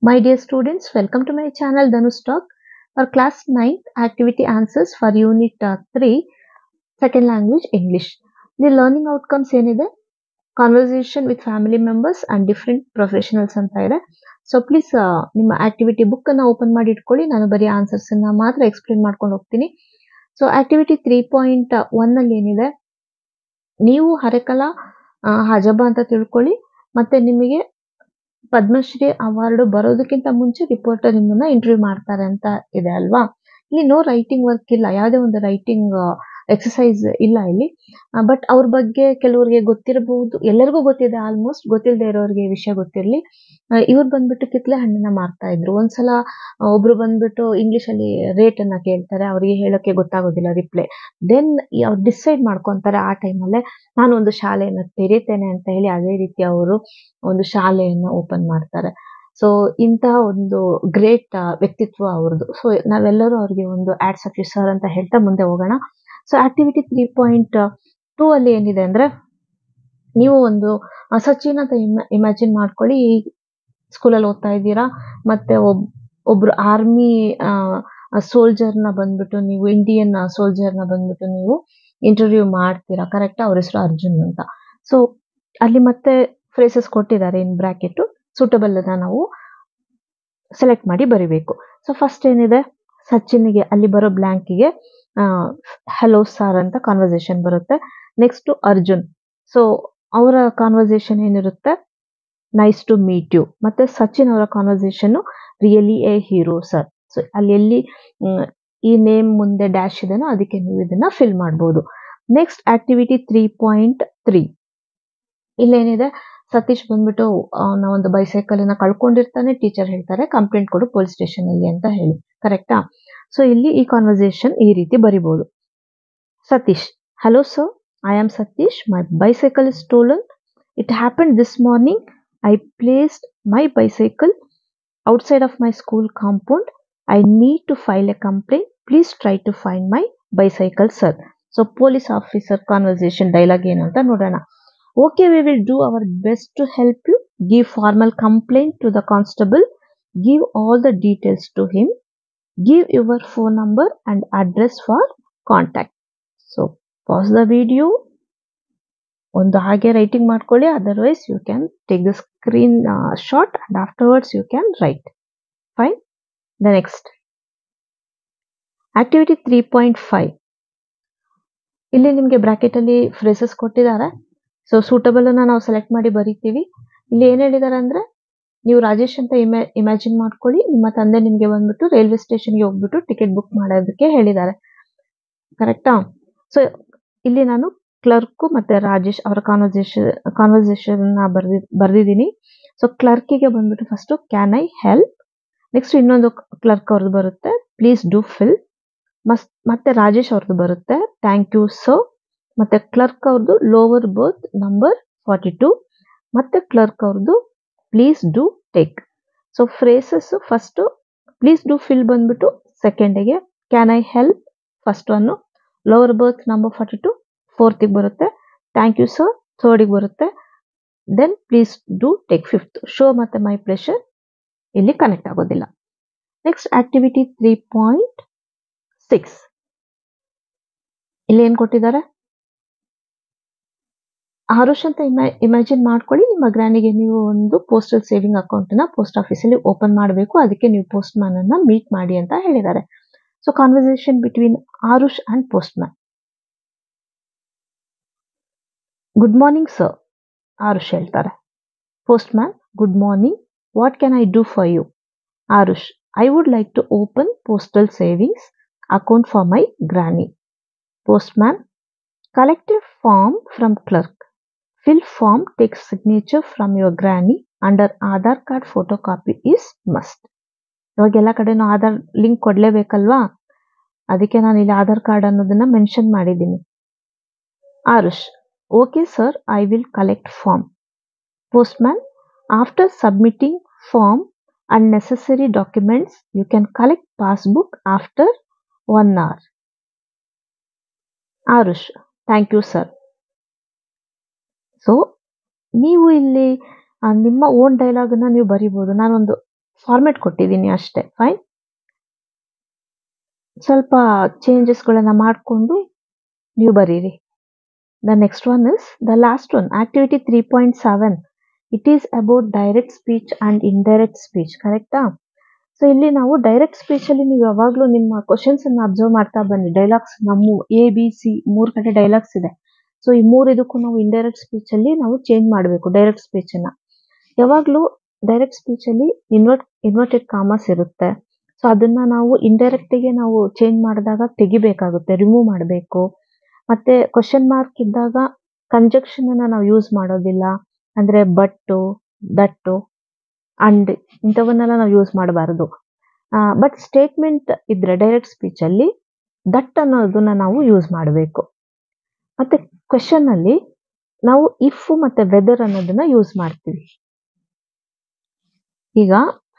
My dear students, welcome to my channel Dhanush Talk. For class 9th activity answers for unit 3 second language English. The learning outcomes ಏನಿದೆ conversation with family members and different professionals ಅಂತ ಇದೆ. So please ನಿಮ್ಮ activity book ಅನ್ನ open ಮಾಡಿ ಇಟ್ಕೊಳ್ಳಿ. ನಾನು ಬರೀ answers ಅನ್ನ ಮಾತ್ರ ಎಕ್ಸ್ಪ್ಲೇನ್ ಮಾಡ್ಕೊಂಡು ಹೋಗ್ತೀನಿ. ಸೊ ಆಕ್ಟಿವಿಟಿ 3.1 ಅಲ್ಲಿ ಏನಿದೆ, ನೀವು ಹರಕಲಾ ಹಜಬ ಅಂತ ತಿಳ್ಕೊಳ್ಳಿ. ಮತ್ತೆ ನಿಮಗೆ ಪದ್ಮಶ್ರೀ ಅವಾರ್ಡ್ ಬರೋದಕ್ಕಿಂತ ಮುಂಚೆ ರಿಪೋರ್ಟರ್ ನಿಮ್ಮನ್ನ ಇಂಟರ್ವ್ಯೂ ಮಾಡ್ತಾರೆ ಅಂತ ಇದೆ ಅಲ್ವಾ. ಇಲ್ಲಿ ನೋ ರೈಟಿಂಗ್ ವರ್ಕ್ ಇಲ್ಲ, ಯಾವುದೇ ಒಂದು ರೈಟಿಂಗ್ ಎಕ್ಸಸೈಸ್ ಇಲ್ಲ ಇಲ್ಲಿ. ಬಟ್ ಅವ್ರ ಬಗ್ಗೆ ಕೆಲವರಿಗೆ ಗೊತ್ತಿರಬಹುದು, ಎಲ್ಲರಿಗೂ ಗೊತ್ತಿದೆ ಆಲ್ಮೋಸ್ಟ್, ಗೊತ್ತಿಲ್ಲದೆ ಇರೋರಿಗೆ ವಿಷಯ ಗೊತ್ತಿರಲಿ. ಇವ್ರು ಬಂದ್ಬಿಟ್ಟು ಕಿತ್ಲೆ ಹಣ್ಣನ್ನ ಮಾರ್ತಾ ಇದ್ರು. ಒಂದ್ಸಲ ಒಬ್ರು ಬಂದ್ಬಿಟ್ಟು ಇಂಗ್ಲಿಷ್ ಅಲ್ಲಿ ರೇಟ್ ಅನ್ನ ಕೇಳ್ತಾರೆ, ಅವರಿಗೆ ಹೇಳೋಕೆ ಗೊತ್ತಾಗೋದಿಲ್ಲ ರಿಪ್ಲೈ. ದೆನ್ ಅವ್ರು ಡಿಸೈಡ್ ಮಾಡ್ಕೊಂತಾರೆ ಆ ಟೈಮಲ್ಲೇ ನಾನು ಒಂದು ಶಾಲೆಯನ್ನ ತೆರೀತೇನೆ ಅಂತ ಹೇಳಿ. ಅದೇ ರೀತಿ ಅವರು ಒಂದು ಶಾಲೆಯನ್ನ ಓಪನ್ ಮಾಡ್ತಾರೆ. ಸೊ ಇಂತಹ ಒಂದು ಗ್ರೇಟ್ ವ್ಯಕ್ತಿತ್ವ ಅವ್ರದ್ದು. ಸೊ ನಾವೆಲ್ಲರೂ ಅವ್ರಿಗೆ ಒಂದು ಆಡ್ಸ್ ಆಫ್ ಯು ಸರ್ ಅಂತ ಹೇಳ್ತಾ ಮುಂದೆ ಹೋಗೋಣ. ಸೊ ಆಕ್ಟಿವಿಟಿ 3.2 ಅಲ್ಲಿ ಏನಿದೆ ಅಂದ್ರೆ, ನೀವು ಒಂದು ಸಚಿನ್ ಅಂತ ಇಮ್ಯಾಜಿನ್ ಮಾಡ್ಕೊಳ್ಳಿ. ಈ ಸ್ಕೂಲಲ್ಲಿ ಓದ್ತಾ ಇದ್ದೀರಾ, ಮತ್ತೆ ಒಬ್ರು ಆರ್ಮಿ ಸೋಲ್ಜರ್ನ ಬಂದ್ಬಿಟ್ಟು ನೀವು, ಇಂಡಿಯನ್ ಸೋಲ್ಜರ್ನ ಬಂದ್ಬಿಟ್ಟು ನೀವು ಇಂಟರ್ವ್ಯೂ ಮಾಡ್ತೀರಾ, ಕರೆಕ್ಟಾ? ಅವ್ರ ಹೆಸರು ಅರ್ಜುನ್ ಅಂತ. ಸೊ ಅಲ್ಲಿ ಮತ್ತೆ ಫ್ರೇಸಸ್ ಕೊಟ್ಟಿದ್ದಾರೆ ಇನ್ ಬ್ರಾಕೆಟ್, ಸೂಟಬಲ್ ಅನ್ನ ನಾವು ಸೆಲೆಕ್ಟ್ ಮಾಡಿ ಬರಿಬೇಕು. ಸೊ ಫಸ್ಟ್ ಏನಿದೆ, ಸಚಿನ್ಗೆ ಅಲ್ಲಿ ಬರೋ ಬ್ಲಾಂಕಿಗೆ ಹಲೋ ಸಾರ್ ಅಂತ ಕಾನ್ವರ್ಸೇಷನ್ ಬರುತ್ತೆ. ನೆಕ್ಸ್ಟ್ ಅರ್ಜುನ್, ಸೊ ಅವರ ಕಾನ್ವರ್ಸೇಷನ್ ಏನಿರುತ್ತೆ, ನೈಸ್ ಟು ಮೀಟ್ ಯು. ಮತ್ತೆ ಸಚಿನ್ ಅವರ conversation really A hero sir. So ಅಲ್ಲಿ ಎಲ್ಲಿ ಈ ನೇಮ್ ಮುಂದೆ ಡ್ಯಾಶ್ ಇದೆನೋ ಅದಕ್ಕೆ ನೀವು ಇದನ್ನ ಫಿಲ್ ಮಾಡ್ಬೋದು. ನೆಕ್ಸ್ಟ್ ಆಕ್ಟಿವಿಟಿ 3.3 ಇಲ್ಲೇನಿದೆ, ಸತೀಶ್ ಬಂದ್ಬಿಟ್ಟು ಒಂದು ಬೈಸೈಕಲ್ ಅನ್ನ ಕಳ್ಕೊಂಡಿರ್ತಾನೆ. ಟೀಚರ್ ಹೇಳ್ತಾರೆ ಕಂಪ್ಲೇಂಟ್ ಕೊಡು ಪೊಲೀಸ್ ಸ್ಟೇಷನ್ ಅಲ್ಲಿ ಅಂತ ಹೇಳಿ, ಕರೆಕ್ಟಾ? ಸೊ ಇಲ್ಲಿ ಈ ಕಾನ್ವರ್ಸೇಷನ್ ಈ ರೀತಿ ಬರಿಬಹುದು. Satish, hello sir, I am Satish, my bicycle is stolen. It happened this morning. I placed my bicycle outside of my school compound. I need to file a complaint. Please try to find my bicycle, sir. So police officer conversation dialogue ಏನು ಅಂತ ನೋಡೋಣ. Okay, we will do our best to help you. Give formal complaint to the constable. Give all the details to him. Give your phone number and address for contact. So pause the video. ಒಂದು ಹಾಗೆ writing ಮಾಡ್ಕೊಳ್ಳಿ, otherwise you can take the screen shot and afterwards you can write. Fine. The next activity 3.5 ಇಲ್ಲಿ ನಿಮಗೆ bracket ಅಲ್ಲಿ phrases ಕೊಟ್ಟಿದ್ದಾರೆ. So suitable ಅನ್ನ ನಾವು select ಮಾಡಿ ಬರೀತೀವಿ. ಇಲ್ಲಿ ಏನ್ ಹೇಳಿದ್ದಾರೆ ಅಂದ್ರೆ, ನೀವು ರಾಜೇಶ್ ಅಂತ ಇಮ್ಯಾಜಿನ್ ಮಾಡ್ಕೊಳ್ಳಿ. ನಿಮ್ಮ ತಂದೆ ನಿಮ್ಗೆ ಬಂದ್ಬಿಟ್ಟು ರೈಲ್ವೆ ಸ್ಟೇಷನ್ಗೆ ಹೋಗ್ಬಿಟ್ಟು ಟಿಕೆಟ್ ಬುಕ್ ಮಾಡೋದಕ್ಕೆ ಹೇಳಿದ್ದಾರೆ, ಕರೆಕ್ಟಾ? ಸೊ ಇಲ್ಲಿ ನಾನು ಕ್ಲರ್ಕ್ ಮತ್ತೆ ರಾಜೇಶ್ ಅವರ ಕಾನ್ವರ್ಸೇಷನ್ ಬರ್ದಿದ್ದೀನಿ. ಸೊ ಕ್ಲರ್ಕಿಗೆ ಬಂದ್ಬಿಟ್ಟು first can I help. Next ಇನ್ನೊಂದು ಕ್ಲರ್ಕ್ ಅವ್ರದ್ದು ಬರುತ್ತೆ, ಪ್ಲೀಸ್ ಡೂ ಫಿಲ್. ಮತ್ತೆ ರಾಜೇಶ್ ಅವ್ರದ್ದು ಬರುತ್ತೆ, ಥ್ಯಾಂಕ್ ಯು ಸರ್. ಮತ್ತೆ ಕ್ಲರ್ಕ್ ಅವ್ರದ್ದು ಲೋವರ್ ಬರ್ತ್ ನಂಬರ್ 42. ಮತ್ತೆ ಕ್ಲರ್ಕ್ ಅವ್ರದ್ದು please do take. So phrases first please do fill ಬಂದ್ಬಿಟ್ಟು ಸೆಕೆಂಡಿಗೆ, can I help first one, lower berth number 42 4th ಬರುತ್ತೆ, ಥ್ಯಾಂಕ್ ಯು ಸರ್ 3rd ಬರುತ್ತೆ, then please do take 5th. So ಮತ್ತೆ my pleasure ಇಲ್ಲಿ connect ಆಗೋದಿಲ್ಲ. Next activity 3.6 ಇಲ್ಲಿ ಏನ್ ಕೊಟ್ಟಿದ್ದಾರೆ, ಆರುಷ್ ಅಂತ ಇಮ್ಯಾಜಿನ್ ಮಾಡ್ಕೊಳ್ಳಿ. ನಿಮ್ಮ ಗ್ರಾನಿಗೆ ನೀವು ಒಂದು ಪೋಸ್ಟಲ್ ಸೇವಿಂಗ್ ಅಕೌಂಟ್ ನ ಪೋಸ್ಟ್ ಆಫೀಸ್ ಅಲ್ಲಿ ಓಪನ್ ಮಾಡಬೇಕು, ಅದಕ್ಕೆ ನೀವು ಪೋಸ್ಟ್ ಮ್ಯಾನ್ ಅನ್ನ ಮೀಟ್ ಮಾಡಿ ಅಂತ ಹೇಳಿದ್ದಾರೆ. So conversation between Aarush and postman. Good morning sir, Aarush ಹೇಳ್ತಾರೆ. Postman, good morning, what can I do for you? Aarush, I would like to open postal savings account for my granny. Postman, collect a form from clerk. Fill form, take signature from your granny. Under Aadhaar card photocopy is must. ಇವಾಗ ಎಲ್ಲ ಕಡೆನೂ Aadhaar link ಕೊಡ್ಲೇಬೇಕಲ್ವಾ, ಅದಕ್ಕೆ ನಾನು ಇಲ್ಲಿ Aadhaar card ಅನ್ನೋದನ್ನ mention ಮಾಡಿದ್ದೀನಿ. Aarush, okay sir, I will collect form. Postman, after submitting form and necessary documents you can collect passbook after 1 hour. Aarush, thank you sir. So ನೀವು ಇಲ್ಲಿ ನಿಮ್ಮ ಓನ್ ಡೈಲಾಗ್ ಅನ್ನ ನೀವು ಬರಿಬಹುದು. ನಾನೊಂದು ಫಾರ್ಮೆಟ್ ಕೊಟ್ಟಿದ್ದೀನಿ ಅಷ್ಟೇ. ಫೈನ್. ಸ್ವಲ್ಪ ಚೇಂಜಸ್ಗಳನ್ನ ಮಾಡಿಕೊಂಡು ನೀವು ಬರೀರಿ. The next one is the last one, activity 3.7. It is about direct speech and indirect speech. ಕರೆಕ್ಟಾ? ಸೊ ಇಲ್ಲಿ ನಾವು ಡೈರೆಕ್ಟ್ ಸ್ಪೀಚ್ ಅಲ್ಲಿ ನೀವು ಯಾವಾಗಲೂ ನಿಮ್ಮ ಕ್ವಶನ್ಸ್ ಅನ್ನು ಅಬ್ಸರ್ವ್ ಮಾಡ್ತಾ ಬನ್ನಿ. ಡೈಲಾಗ್ಸ್ ನಮ್ಮ ABC 3 ಕಡೆ ಡೈಲಾಗ್ಸ್ ಇದೆ. ಸೊ ಈ 3 ಇದಕ್ಕೂ ನಾವು ಇಂಡೈರೆಕ್ಟ್ ಸ್ಪೀಚ್ ಅಲ್ಲಿ ನಾವು ಚೇಂಜ್ ಮಾಡಬೇಕು ಡೈರೆಕ್ಟ್ ಸ್ಪೀಚ್ ಅನ್ನ. ಯಾವಾಗಲೂ ಡೈರೆಕ್ಟ್ ಸ್ಪೀಚ್ ಅಲ್ಲಿ ಇನ್ವರ್ಟೆಡ್ ಕಾಮರ್ಸ್ ಇರುತ್ತೆ. ಸೊ ಅದನ್ನ ನಾವು ಇಂಡೈರೆಕ್ಟ್ ಗೆ ನಾವು ಚೇಂಜ್ ಮಾಡಿದಾಗ ತೆಗಿಬೇಕಾಗುತ್ತೆ, ರಿಮೂವ್ ಮಾಡಬೇಕು. ಮತ್ತೆ ಕ್ವಶನ್ ಮಾರ್ಕ್ ಇದ್ದಾಗ ಕಂಜಕ್ಷನ್ ಅನ್ನ ನಾವು ಯೂಸ್ ಮಾಡೋದಿಲ್ಲ. ಅಂದ್ರೆ ಬಟ್ಟು, ದಟ್ಟು, ಅಂಡ್ ಇಂಥವನ್ನೆಲ್ಲ ನಾವು ಯೂಸ್ ಮಾಡಬಾರದು. ಬಟ್ ಸ್ಟೇಟ್ಮೆಂಟ್ ಇದ್ರೆ ಡೈರೆಕ್ಟ್ ಸ್ಪೀಚ್ ಅಲ್ಲಿ ದಟ್ ಅನ್ನೋದನ್ನ ನಾವು ಯೂಸ್ ಮಾಡಬೇಕು. ಮತ್ತೆ ಕ್ವಶನ್ ಅಲ್ಲಿ ನಾವು ಇಫ್ ಮತ್ತೆ ವೆದರ್ ಅನ್ನೋದನ್ನ ಯೂಸ್ ಮಾಡ್ತೀವಿ. ಈಗ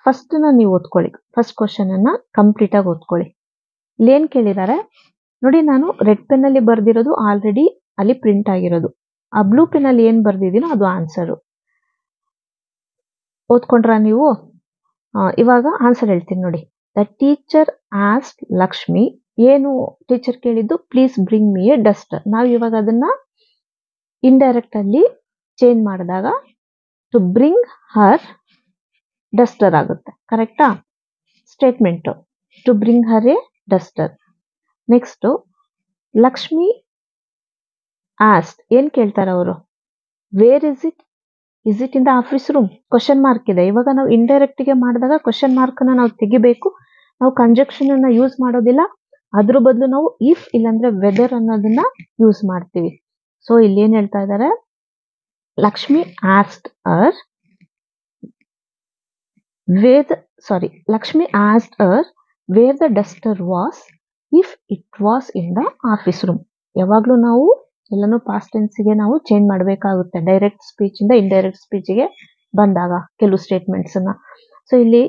ಫಸ್ಟ್ ನೀವು ಓದ್ಕೊಳ್ಳಿ. ಫಸ್ಟ್ ಕ್ವಶನ್ ಅನ್ನ ಕಂಪ್ಲೀಟ್ ಆಗಿ ಓದ್ಕೊಳ್ಳಿ. ಇಲ್ಲಿ ಏನ್ ಕೇಳಿದ್ದಾರೆ ನೋಡಿ, ನಾನು ರೆಡ್ ಪೆನ್ ಅಲ್ಲಿ ಬರ್ದಿರೋದು ಆಲ್ರೆಡಿ ಅಲ್ಲಿ ಪ್ರಿಂಟ್ ಆಗಿರೋದು. ಆ ಬ್ಲೂ ಪೆನ್ ಅಲ್ಲಿ ಏನ್ ಬರ್ದಿದ್ದೀನೋ ಅದು ಆನ್ಸರು. ಓದ್ಕೊಂಡ್ರ ನೀವು? ಇವಾಗ ಆನ್ಸರ್ ಹೇಳ್ತೀನಿ ನೋಡಿ. ದ ಟೀಚರ್ ಆಸ್ಕ್ಡ್ ಲಕ್ಷ್ಮಿ, ಏನು ಟೀಚರ್ ಕೇಳಿದ್ದು? Please bring me a Duster. ನಾವು ಇವಾಗ ಅದನ್ನ ಇಂಡೈರೆಕ್ಟ್ ಅಲ್ಲಿ ಚೇಂಜ್ ಮಾಡಿದಾಗ ಟು ಬ್ರಿಂಗ್ ಹರ್ ಡಸ್ಟರ್ ಆಗುತ್ತೆ. ಕರೆಕ್ಟಾ? Statement to bring her a duster. Next Lakshmi asked, ಏನ್ ಕೇಳ್ತಾರೆ ಅವರು? Where is it? Is it in the office room? Question mark ಇದೆ. ಇವಾಗ ನಾವು ಇಂಡೈರೆಕ್ಟ್ ಗೆ ಮಾಡಿದಾಗ ಕ್ವಶನ್ ಮಾರ್ಕ್ ನ ನಾವು ತೆಗಿಬೇಕು. ನಾವು ಕಂಜಕ್ಷನ್ ಅನ್ನ ಯೂಸ್ ಮಾಡೋದಿಲ್ಲ. ಅದ್ರ ಬದಲು ನಾವು ಇಫ್ ಇಲ್ಲಾಂದ್ರೆ ವೆದರ್ ಅನ್ನೋದನ್ನ ಯೂಸ್ ಮಾಡ್ತೀವಿ. ಸೊ ಇಲ್ಲಿ ಏನ್ ಹೇಳ್ತಾ ಇದ್ದಾರೆ? Lakshmi asked her Lakshmi asked her where the duster was if it was in the office room. ಯಾವಾಗ್ಲೂ ನಾವು ಎಲ್ಲಾನು ಪಾಸ್ಟ್ ಟೆನ್ಸ್ಗೆ ನಾವು ಚೇಂಜ್ ಮಾಡಬೇಕಾಗುತ್ತೆ ಡೈರೆಕ್ಟ್ ಸ್ಪೀಚ್ ಇಂದ ಇಂಡೈರೆಕ್ಟ್ ಸ್ಪೀಚ್ಗೆ ಬಂದಾಗ ಕೆಲವು ಸ್ಟೇಟ್ಮೆಂಟ್ಸ್ ಅನ್ನ. ಸೊ ಇಲ್ಲಿ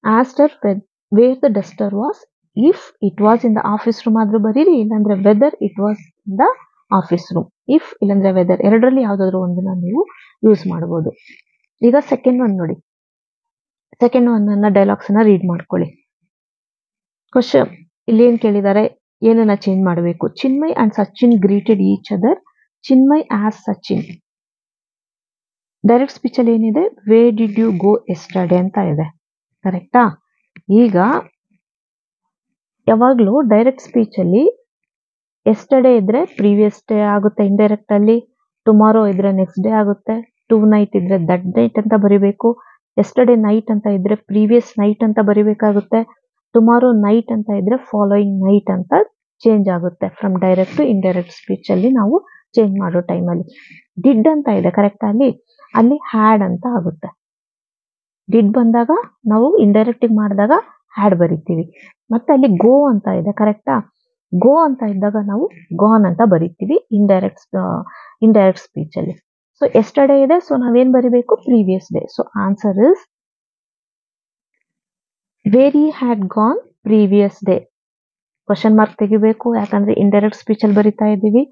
asked her where the duster was if it was in the office room ಆದ್ರೂ ಬರೀರಿ, ಇಲ್ಲಾಂದ್ರೆ whether it was in the office room. If ಇಲ್ಲಾಂದ್ರೆ ವೆದರ್ ಎರಡರಲ್ಲಿ ಯಾವ್ದಾದ್ರು ಒಂದನ್ನ ನೀವು ಯೂಸ್ ಮಾಡಬಹುದು. ಈಗ ಸೆಕೆಂಡ್ ಒನ್ ನೋಡಿ. ಸೆಕೆಂಡ್ ಒನ್ ಅನ್ನ ಡೈಲಾಗ್ಸ್ ಅನ್ನ ರೀಡ್ ಮಾಡ್ಕೊಳ್ಳಿ. ಕ್ವಶನ್ ಇಲ್ಲಿ ಏನ್ ಕೇಳಿದ್ದಾರೆ? ಏನನ್ನ ಚೇಂಜ್ ಮಾಡಬೇಕು? Chinmay and Sachin greeted each other. Chinmay ಆಸ್ ಸಚಿನ್. ಡೈರೆಕ್ಟ್ ಸ್ಪೀಚ್ ಅಲ್ಲಿ ಏನಿದೆ? Where did you go yesterday ಅಂತ ಇದೆ. ಕರೆಕ್ಟಾ? ಈಗ ಯಾವಾಗ್ಲೂ ಡೈರೆಕ್ಟ್ ಸ್ಪೀಚ್ ಅಲ್ಲಿ ಎಸ್ಟರ್ಡೇ ಇದ್ರೆ ಪ್ರೀವಿಯಸ್ ಡೇ ಆಗುತ್ತೆ ಇಂಡೈರೆಕ್ಟ್ ಅಲ್ಲಿ. ಟುಮಾರೋ ಇದ್ರೆ ನೆಕ್ಸ್ಟ್ ಡೇ ಆಗುತ್ತೆ. ಟು ನೈಟ್ ಇದ್ರೆ ದಟ್ ನೈಟ್ ಅಂತ ಬರಿಬೇಕು. ಎಸ್ಟರ್ಡೇ ನೈಟ್ ಅಂತ ಇದ್ರೆ ಪ್ರೀವಿಯಸ್ ನೈಟ್ ಅಂತ ಬರಿಬೇಕಾಗುತ್ತೆ. ಟುಮಾರೋ ನೈಟ್ ಅಂತ ಇದ್ರೆ ಫಾಲೋಯಿಂಗ್ ನೈಟ್ ಅಂತ ಚೇಂಜ್ ಆಗುತ್ತೆ. From direct to indirect speech ಅಲ್ಲಿ ನಾವು ಚೇಂಜ್ ಮಾಡೋ ಟೈಮಲ್ಲಿ ಡಿಡ್ ಅಂತ ಇದೆ. ಕರೆಕ್ಟ್ ಅಲ್ಲಿ ಹ್ಯಾಡ್ ಅಂತ ಆಗುತ್ತೆ. ಡಿಡ್ ಬಂದಾಗ ನಾವು ಇಂಡೈರೆಕ್ಟ್ ಮಾಡಿದಾಗ ಹ್ಯಾಡ್ ಬರಿತೀವಿ. ಮತ್ತೆ ಅಲ್ಲಿ ಗೋ ಅಂತ ಇದೆ. ಕರೆಕ್ಟಾ? ಗೋ ಅಂತ ಇದ್ದಾಗ ನಾವು ಗಾನ್ ಅಂತ ಬರಿತೀವಿ ಇಂಡೈರೆಕ್ಟ್ ಸ್ಪೀಚ್ ಅಲ್ಲಿ. ಸೊ ಎಸ್ಟರ್ಡೇ ಇದೆ, ಸೊ ನಾವೇನ್ ಬರಿಬೇಕು? Previous day. So answer is where he had gone previous day. Question mark ತೆಗಿಬೇಕು, ಯಾಕಂದ್ರೆ ಇಂಡೈರೆಕ್ಟ್ ಸ್ಪೀಚ್ ಅಲ್ಲಿ ಬರಿತಾ ಇದ್ದೀವಿ.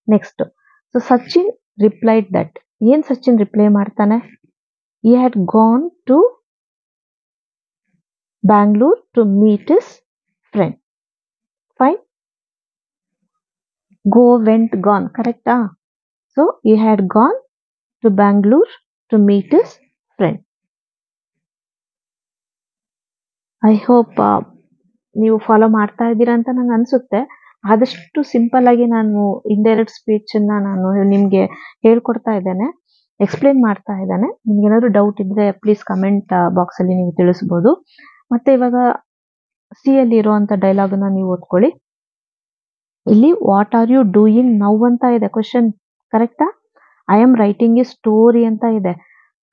Next, so Sachin replied that. ಏನ್ ಸಚಿನ್ ರಿಪ್ಲೈ ಮಾಡ್ತಾನೆ? he had gone to Bangalore to meet his friend. Fine. Go, went, gone. Correct? So he had gone to Bangalore to meet his friend. I hope ನೀವು follow ಮಾಡ್ತಾ ಇದ್ದೀರಾ ಅಂತ ನಂಗೆ ಅನ್ಸುತ್ತೆ. ಆದಷ್ಟು simple ಆಗಿ ನಾನು ಇಂಡೈರೆಕ್ಟ್ ಸ್ಪೀಚ್ ನಾನು ನಿಮ್ಗೆ ಹೇಳ್ಕೊಡ್ತಾ ಇದ್ದೇನೆ, ಎಕ್ಸ್ಪ್ಲೇನ್ ಮಾಡ್ತಾ ಇದ್ದಾನೆ. ನಿಮ್ಗೆ ಏನಾದ್ರು ಡೌಟ್ ಇದ್ರೆ ಪ್ಲೀಸ್ ಕಮೆಂಟ್ ಬಾಕ್ಸ್ ಅಲ್ಲಿ ನೀವು ತಿಳಿಸ್ಬೋದು. ಮತ್ತೆ ಇವಾಗ ಸಿ ಅಲ್ಲಿ ಇರುವಂತ ಡೈಲಾಗ್ ನ ನೀವು ಓದ್ಕೊಳ್ಳಿ. ಇಲ್ಲಿ what are you doing now ಅಂತ ಇದೆ ಕ್ವಶನ್. ಕರೆಕ್ಟಾ? I am writing a story ಅಂತ ಇದೆ.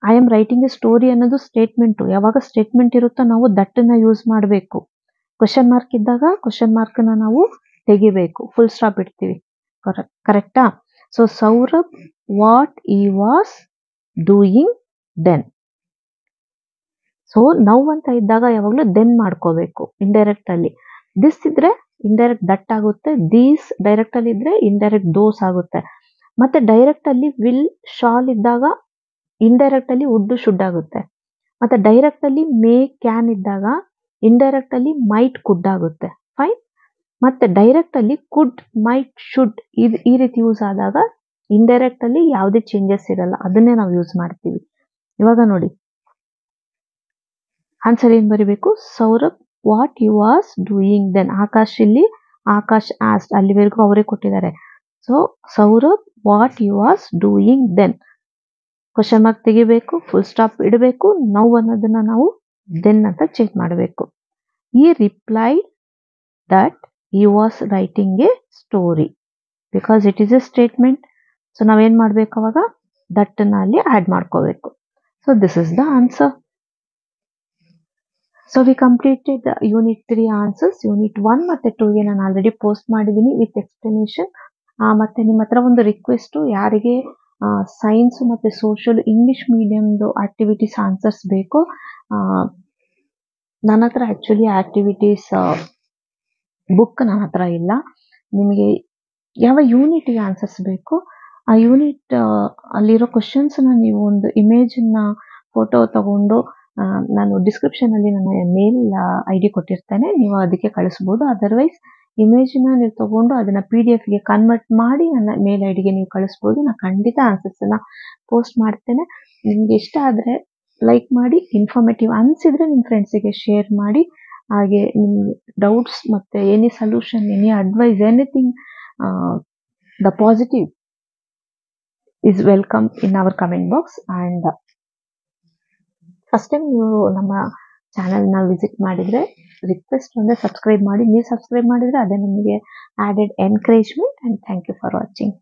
I am writing a story ಅನ್ನೋದು ಸ್ಟೇಟ್ಮೆಂಟ್. ಯಾವಾಗ ಸ್ಟೇಟ್ಮೆಂಟ್ ಇರುತ್ತೋ ನಾವು ದಟ್ ನ ಯೂಸ್ ಮಾಡಬೇಕು. ಕ್ವಶನ್ ಮಾರ್ಕ್ ಇದ್ದಾಗ ಕ್ವಶನ್ ಮಾರ್ಕ್ ನ ನಾವು ತೆಗಿಬೇಕು, ಫುಲ್ ಸ್ಟಾಪ್ ಇಡ್ತೀವಿ. ಕರೆಕ್ಟಾ? So Saurabh what he was doing then. So now ಅಂತ ಇದ್ದಾಗ ಯಾವಾಗ್ಲೂ ದೆನ್ ಮಾಡ್ಕೋಬೇಕು ಇಂಡೈರೆಕ್ಟ್ ಅಲ್ಲಿ. ದಿಸ್ ಇದ್ರೆ ಇಂಡೈರೆಕ್ಟ್ ದಟ್ ಆಗುತ್ತೆ. ದೀಸ್ ಡೈರೆಕ್ಟ್ ಅಲ್ಲಿ ಇದ್ರೆ ಇಂಡೈರೆಕ್ಟ್ ದೋಸ್ ಆಗುತ್ತೆ. ಮತ್ತೆ ಡೈರೆಕ್ಟ್ ಅಲ್ಲಿ ವಿಲ್ ಶಾಲ್ ಇದ್ದಾಗ ಇಂಡೈರೆಕ್ಟ್ ಅಲ್ಲಿ ವುಡ್ ಶುಡ್ ಆಗುತ್ತೆ. ಮತ್ತೆ ಡೈರೆಕ್ಟ್ ಅಲ್ಲಿ ಮೇ ಕ್ಯಾನ್ ಇದ್ದಾಗ ಇಂಡೈರೆಕ್ಟ್ ಅಲ್ಲಿ ಮೈಟ್ ಕುಡ್ ಆಗುತ್ತೆ. ಫೈನ್. ಮತ್ತೆ ಡೈರೆಕ್ಟ್ ಅಲ್ಲಿ ಕುಡ್ ಮೈಟ್ ಶುಡ್ ಈ ರೀತಿ ಯೂಸ್ ಆದಾಗ ಇಂಡೈರೆಕ್ಟ್ ಅಲ್ಲಿ ಯಾವುದೇ ಚೇಂಜಸ್ ಇರಲ್ಲ, ಅದನ್ನೇ ನಾವು ಯೂಸ್ ಮಾಡ್ತೀವಿ. ಇವಾಗ ನೋಡಿ ಆನ್ಸರ್ ಏನ್ ಬರಿಬೇಕು, Saurabh what you was doing then. Aakash ಇಲ್ಲಿ ಆಕಾಶ್ ಆಸ್ಟ್ ಅಲ್ಲಿವರೆಗೂ ಅವರೇ ಕೊಟ್ಟಿದ್ದಾರೆ. So Saurabh what you was doing then, question mark ತೆಗಿಬೇಕು, ಫುಲ್ ಸ್ಟಾಪ್ ಇಡಬೇಕು, ನೌ ಅನ್ನೋದನ್ನ ನಾವು ದೆನ್ ಅಂತ ಚೇಂಜ್ ಮಾಡಬೇಕು. He replied that he was writing a story because it is a statement. So ನಾವೇನ್ ಮಾಡ್ಬೇಕು ಅವಾಗ ದಟ್ ನ ಅಲ್ಲಿ ಆಡ್ ಮಾಡ್ಕೋಬೇಕು. So this is the answer. So we completed unit 3 answers. Unit 1 ಮತ್ತೆ 2ಗೆ ನಾನು ಆಲ್ರೆಡಿ ಪೋಸ್ಟ್ ಮಾಡಿದ್ದೀನಿ ವಿತ್ ಎಕ್ಸ್ಪ್ಲನೇಷನ್. ಮತ್ತೆ ನಿಮ್ಮ ಹತ್ರ ಒಂದು ರಿಕ್ವೆಸ್ಟ್, ಯಾರಿಗೆ ಸೈನ್ಸ್ ಮತ್ತೆ ಸೋಷಿಯಲ್ ಇಂಗ್ಲಿಷ್ ಮೀಡಿಯಂದು ಆಕ್ಟಿವಿಟೀಸ್ ಆನ್ಸರ್ಸ್ ಬೇಕು, ನನ್ನ ಹತ್ರ ಆಕ್ಚುಲಿ ಆಕ್ಟಿವಿಟೀಸ್ ಬುಕ್ ನನ್ನ ಹತ್ರ ಇಲ್ಲ. ನಿಮಗೆ ಯಾವ ಯೂನಿಟ್ಗೆ ಆನ್ಸರ್ಸ್ ಬೇಕು ಆ ಯೂನಿಟ್ ಅಲ್ಲಿರೋ ಕ್ವಶನ್ಸ್ನ ನೀವು ಒಂದು ಇಮೇಜನ್ನ ಫೋಟೋ ತಗೊಂಡು ನಾನು ಡಿಸ್ಕ್ರಿಪ್ಷನ್ ಅಲ್ಲಿ ನನ್ನ ಮೇಲ್ ID ಕೊಟ್ಟಿರ್ತೇನೆ, ನೀವು ಅದಕ್ಕೆ ಕಳಿಸ್ಬೋದು. ಅದರ್ವೈಸ್ ಇಮೇಜ್ನ ನೀವು ತಗೊಂಡು ಅದನ್ನ PDF-ಗೆ ಕನ್ವರ್ಟ್ ಮಾಡಿ ನನ್ನ ಮೇಲ್ ID-ಗೆ ನೀವು ಕಳಿಸ್ಬೋದು. ನಾನು ಖಂಡಿತ ಆನ್ಸರ್ಸನ್ನ ಪೋಸ್ಟ್ ಮಾಡ್ತೇನೆ. ನಿಮ್ಗೆ ಇಷ್ಟ ಆದರೆ ಲೈಕ್ ಮಾಡಿ, ಇನ್ಫಾರ್ಮೇಟಿವ್ ಅನಿಸಿದ್ರೆ ನಿಮ್ಮ ಫ್ರೆಂಡ್ಸಿಗೆ ಶೇರ್ ಮಾಡಿ. ಹಾಗೆ ನಿಮ್ಗೆ ಡೌಟ್ಸ್ ಮತ್ತೆ any solution, any advice, anything the positive is welcome in our comment box. And first time ನೀವು ನಮ್ಮ ಚಾನಲ್ನ ವಿಸಿಟ್ ಮಾಡಿದ್ರೆ ರಿಕ್ವೆಸ್ಟ್ ಅಂದರೆ ಸಬ್ಸ್ಕ್ರೈಬ್ ಮಾಡಿ. ನೀವು ಸಬ್ಸ್ಕ್ರೈಬ್ ಮಾಡಿದ್ರೆ ಅದೇ ನಮಗೆ added encouragement. And thank you for watching.